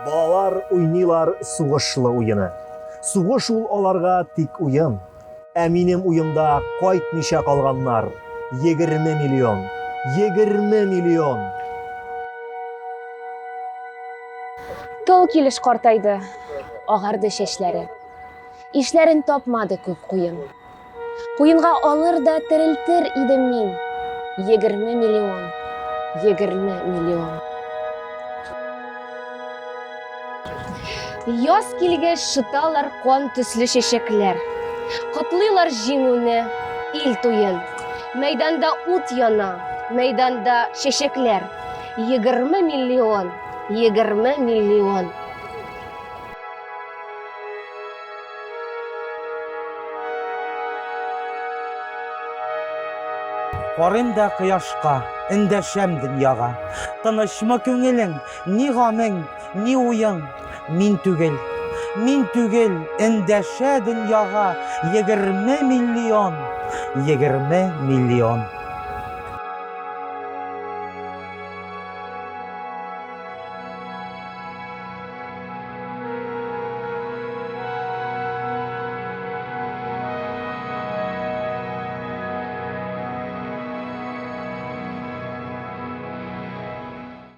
Балалар уйныйлар сугышлы уйыны. Сугыш ул аларга тик уен. Ә минем уемда кайтмыйча калганнар 20 миллион. 20 миллион. Тол килеш картайды, агарды чәчләре. Ишләрен тапмады күп куен. Куенга алыр да терелтер идем мин. 20 миллион. 20 миллион. Яз килгәч шыталар кан төсле чәчәкләр. Котлыйлар җиңүне, ил туен. Мәйданда ут яна, мәйданда чәчәкләр. 20 миллион. 20 миллион. Карыйм да кояшка, эндәшәм дөньяга. Тынычмы күңелең, ни гамең, ни уең? Мин түгел, эндәшә дөньяга 20 миллион. 20 миллион.